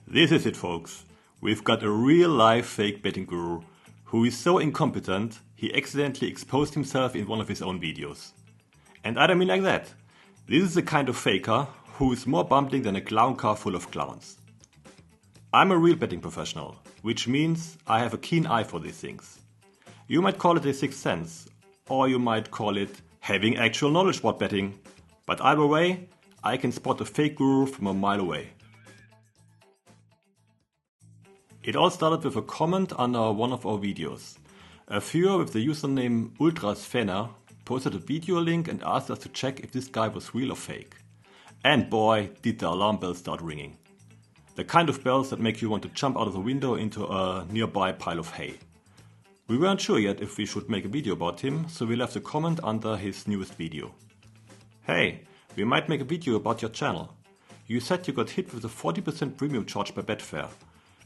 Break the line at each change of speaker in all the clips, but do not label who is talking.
This is it, folks. We've got a real-life fake betting guru who is so incompetent he accidentally exposed himself in one of his own videos. And I don't mean like that. This is the kind of faker who is more bumbling than a clown car full of clowns. I'm a real betting professional, which means I have a keen eye for these things. You might call it a sixth sense, or you might call it having actual knowledge about betting. But either way, I can spot a fake guru from a mile away. It all started with a comment under one of our videos. A viewer with the username ultrasfenner posted a video link and asked us to check if this guy was real or fake. And boy, did the alarm bells start ringing. The kind of bells that make you want to jump out of the window into a nearby pile of hay. We weren't sure yet if we should make a video about him, so we left a comment under his newest video. Hey, we might make a video about your channel. You said you got hit with a 40% premium charge by Betfair.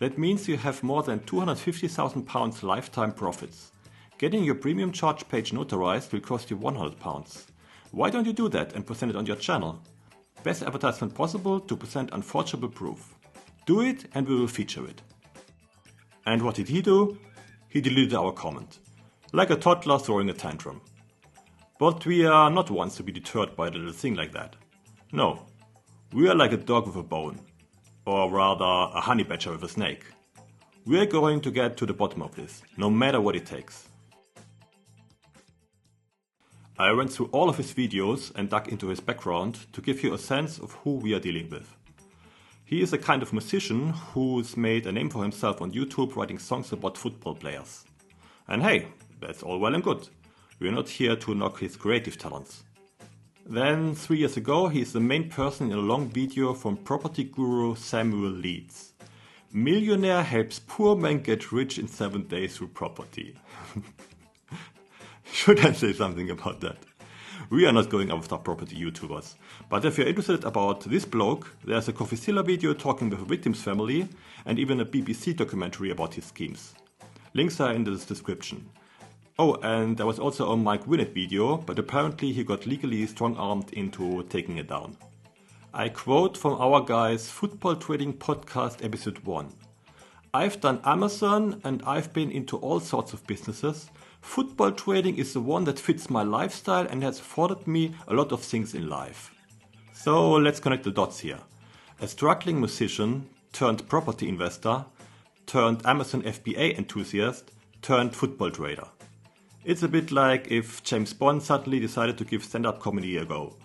That means you have more than £250,000 lifetime profits. Getting your premium charge page notarized will cost you £100. Why don't you do that and present it on your channel? Best advertisement possible to present unforgeable proof. Do it and we will feature it. And what did he do? He deleted our comment. Like a toddler throwing a tantrum. But we are not ones to be deterred by a little thing like that. No, we are like a dog with a bone. Or rather, a honey badger with a snake. We're going to get to the bottom of this, no matter what it takes. I went through all of his videos and dug into his background to give you a sense of who we are dealing with. He is a kind of musician who's made a name for himself on YouTube writing songs about football players. And hey, that's all well and good. We're not here to knock his creative talents. Then, 3 years ago, he is the main person in a long video from property guru Samuel Leeds. Millionaire helps poor man get rich in 7 days through property. Should I say something about that? We are not going after property YouTubers. But if you're interested about this bloke, there's a CoffeeZilla video talking with a victim's family and even a BBC documentary about his schemes. Links are in the description. Oh, and there was also a Mike Winnett video, but apparently he got legally strong-armed into taking it down. I quote from our guy's Football Trading Podcast episode 1. I've done Amazon and I've been into all sorts of businesses. Football trading is the one that fits my lifestyle and has afforded me a lot of things in life. So let's connect the dots here. A struggling musician turned property investor, turned Amazon FBA enthusiast, turned football trader. It's a bit like if James Bond suddenly decided to give stand-up comedy a go.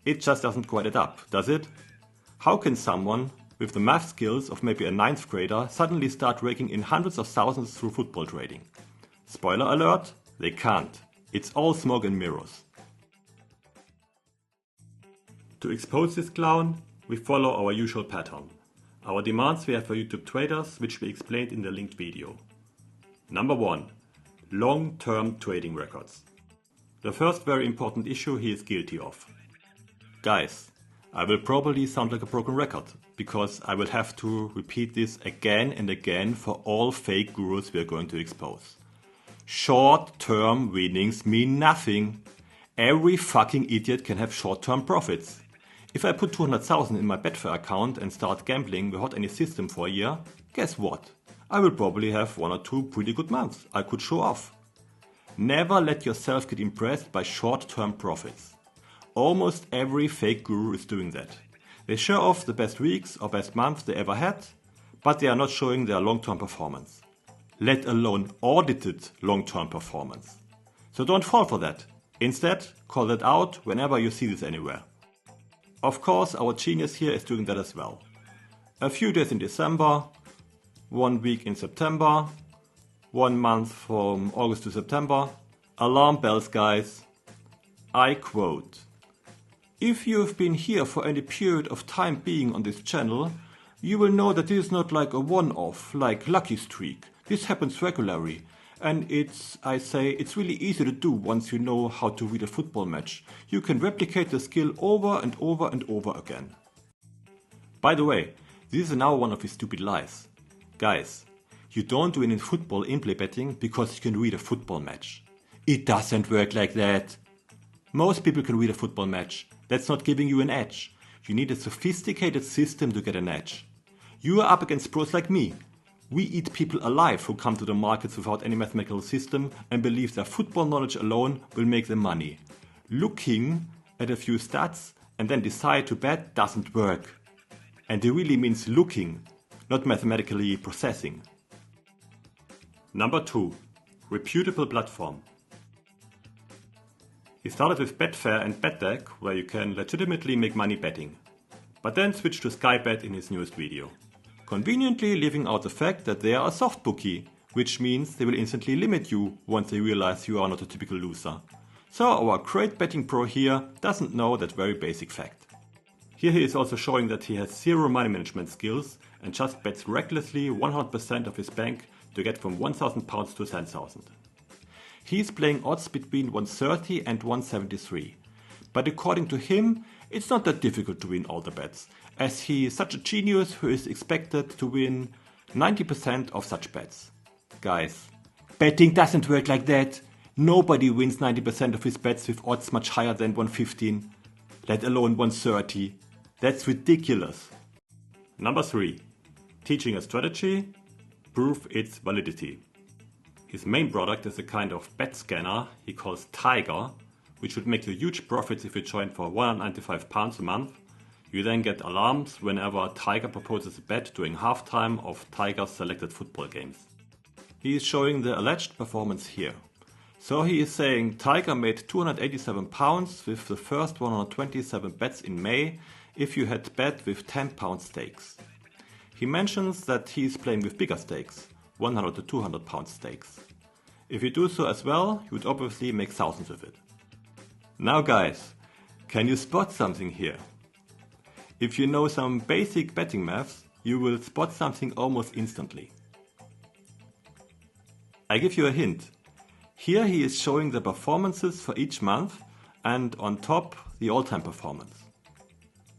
It just doesn't quite add up, does it? How can someone with the math skills of maybe a 9th grader suddenly start raking in hundreds of thousands through football trading? Spoiler alert, they can't. It's all smoke and mirrors. To expose this clown, we follow our usual pattern. Our demands we have for YouTube traders, which we explained in the linked video. Number 1. Long-term trading records. The first very important issue he is guilty of. Guys, I will probably sound like a broken record, because I will have to repeat this again and again for all fake gurus we are going to expose. Short-term winnings mean nothing. Every fucking idiot can have short-term profits. If I put 200,000 in my Betfair account and start gambling without any system for a year, guess what? I will probably have 1 or 2 pretty good months I could show off. Never let yourself get impressed by short-term profits. Almost every fake guru is doing that. They show off the best weeks or best months they ever had, but they are not showing their long-term performance. Let alone audited long-term performance. So don't fall for that. Instead, call that out whenever you see this anywhere. Of course, our genius here is doing that as well. A few days in December, 1 week in September, 1 month from August to September. Alarm bells, guys. I quote, "If you've been here for any period of time being on this channel, you will know that this is not like a one-off, like Lucky Streak. This happens regularly. And it's really easy to do once you know how to read a football match. You can replicate the skill over and over and over again." By the way, this is now one of his stupid lies. Guys, You don't win in football in-play betting because you can read a football match. It doesn't work like that. Most people can read a football match. That's not giving you an edge. You need a sophisticated system to get an edge. You are up against pros like me. We eat people alive who come to the markets without any mathematical system and believe their football knowledge alone will make them money. Looking at a few stats and then decide to bet doesn't work. And it really means looking, not mathematically processing. Number 2. Reputable platform. He started with Betfair and BetDeck, where you can legitimately make money betting, but then switched to Skybet in his newest video, conveniently leaving out the fact that they are a softbookie, which means they will instantly limit you once they realize you are not a typical loser. So our great betting pro here doesn't know that very basic fact. Here he is also showing that he has zero money management skills and just bets recklessly 100% of his bank to get from £1,000 to 10,000. He is playing odds between 130 and 173, but according to him, it's not that difficult to win all the bets, as he is such a genius who is expected to win 90% of such bets. Guys, betting doesn't work like that. Nobody wins 90% of his bets with odds much higher than 115, let alone 130. That's ridiculous. Number 3. Teaching a strategy, prove its validity. His main product is a kind of bet scanner he calls Tiger, which would make you huge profits if you join for £195 a month. You then get alarms whenever Tiger proposes a bet during halftime of Tiger's selected football games. He is showing the alleged performance here. So he is saying Tiger made £287 with the first 127 bets in May if you had bet with £10 stakes. He mentions that he is playing with bigger stakes, £100 to £200 stakes. If you do so as well, you would obviously make thousands with it. Now guys, can you spot something here? If you know some basic betting maths, you will spot something almost instantly. I give you a hint. Here he is showing the performances for each month and on top the all-time performance.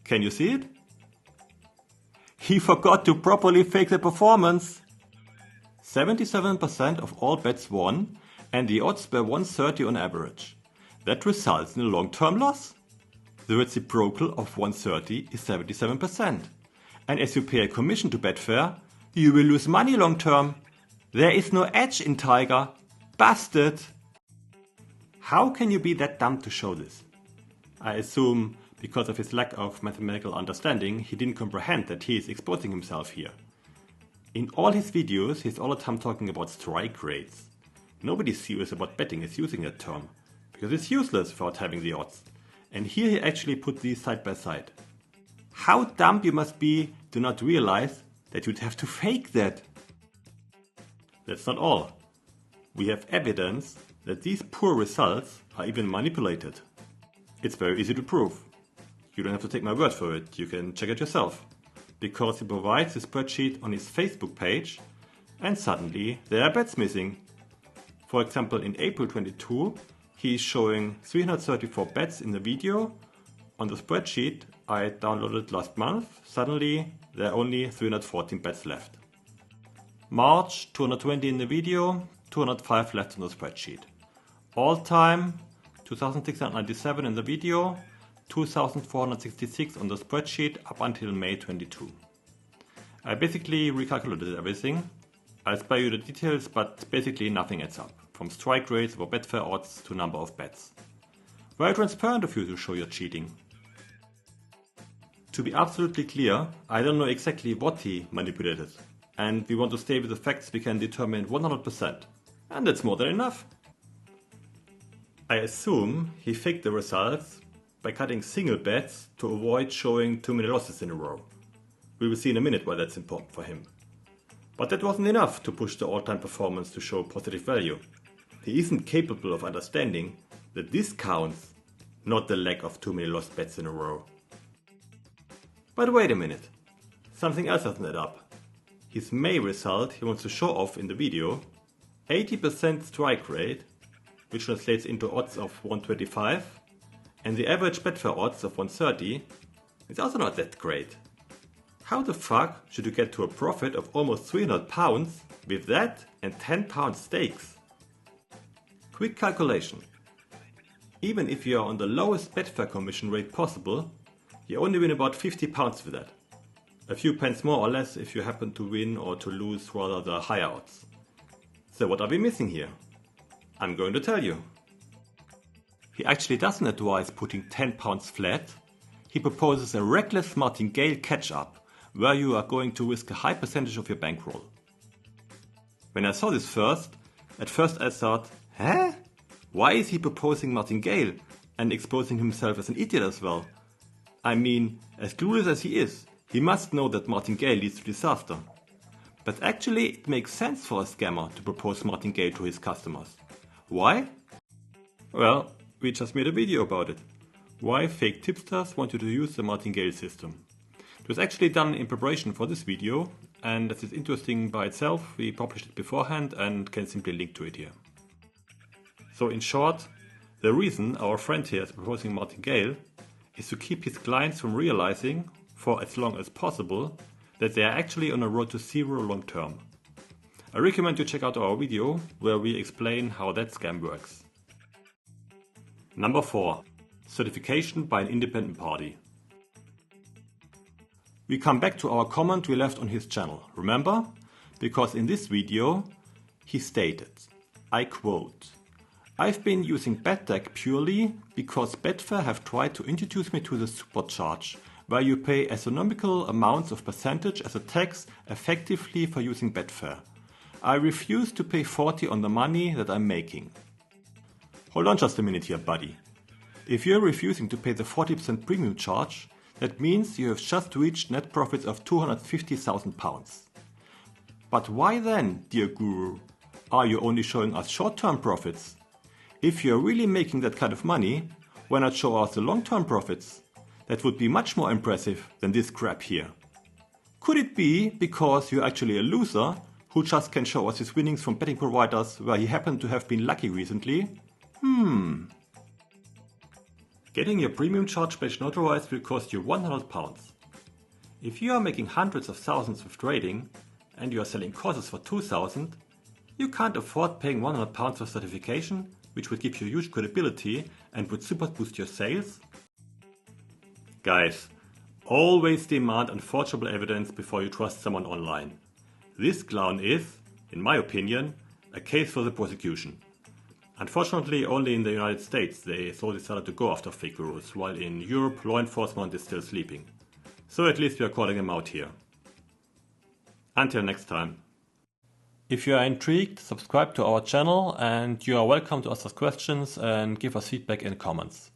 Can you see it? He forgot to properly fake the performance. 77% of all bets won and the odds were 130 on average. That results in a long-term loss. The reciprocal of 130 is 77%. And as you pay a commission to Betfair, you will lose money long-term. There is no edge in Tiger. Busted! How can you be that dumb to show this? I assume because of his lack of mathematical understanding, he didn't comprehend that he is exposing himself here. In all his videos, he's all the time talking about strike rates. Nobody serious about betting is using that term, because it's useless without having the odds. And here he actually put these side by side. How dumb you must be to not realize that you'd have to fake that. That's not all. We have evidence that these poor results are even manipulated. It's very easy to prove. You don't have to take my word for it, you can check it yourself. Because he provides a spreadsheet on his Facebook page and suddenly there are bets missing. For example, in April 22, he is showing 334 bets in the video. On the spreadsheet I downloaded last month, suddenly there are only 314 bets left. March, 220 in the video, 205 left on the spreadsheet. All time, 2697 in the video, 2466 on the spreadsheet up until May 22. I basically recalculated everything. I'll spare you the details, but basically nothing adds up, from strike rates or Betfair odds to number of bets. Very transparent of you to show your cheating. To be absolutely clear, I don't know exactly what he manipulated, and we want to stay with the facts we can determine 100%, and that's more than enough. I assume he faked the results by cutting single bets to avoid showing too many losses in a row. We will see in a minute why that's important for him. But that wasn't enough to push the all-time performance to show positive value. He isn't capable of understanding that this counts, not the lack of too many lost bets in a row. But wait a minute, something else doesn't add up. His May result he wants to show off in the video, 80% strike rate, which translates into odds of 125, and the average Betfair odds of 130, is also not that great. How the fuck should you get to a profit of almost £300 with that and £10 stakes? Quick calculation. Even if you are on the lowest Betfair commission rate possible, you only win about £50 with that. A few pence more or less if you happen to win or to lose rather the higher odds. So what are we missing here? I'm going to tell you. He actually doesn't advise putting £10 flat. He proposes a reckless Martingale catch-up, where you are going to risk a high percentage of your bankroll. When I saw this at first I thought, huh? Why is he proposing Martingale and exposing himself as an idiot as well? I mean, as clueless as he is, he must know that Martingale leads to disaster. But actually it makes sense for a scammer to propose Martingale to his customers. Why? Well, we just made a video about it. Why fake tipsters want you to use the Martingale system. It was actually done in preparation for this video, and as it's interesting by itself, we published it beforehand and can simply link to it here. So in short, the reason our friend here is proposing Martingale is to keep his clients from realizing, for as long as possible, that they are actually on a road to zero long term. I recommend you check out our video where we explain how that scam works. Number 4. Certification by an independent party. We come back to our comment we left on his channel, remember? Because in this video he stated, I quote, I've been using BetDeck purely because Betfair have tried to introduce me to the supercharge, where you pay astronomical amounts of percentage as a tax effectively for using Betfair. I refuse to pay 40 on the money that I'm making. Hold on just a minute here, buddy. If you're refusing to pay the 40% premium charge, that means you have just reached net profits of £250,000. But why then, dear guru, are you only showing us short-term profits? If you're really making that kind of money, why not show us the long-term profits? That would be much more impressive than this crap here. Could it be because you're actually a loser who just can show us his winnings from betting providers where he happened to have been lucky recently? Getting your premium charge page notarized will cost you £100. If you are making hundreds of thousands with trading and you are selling courses for £2,000, you can't afford paying £100 for certification, which would give you huge credibility and would super boost your sales. Guys, always demand unforgeable evidence before you trust someone online. This clown is, in my opinion, a case for the prosecution. Unfortunately, only in the United States they so decided to go after fake gurus, while in Europe law enforcement is still sleeping. So at least we are calling them out here. Until next time. If you are intrigued, subscribe to our channel and you are welcome to ask us questions and give us feedback in comments.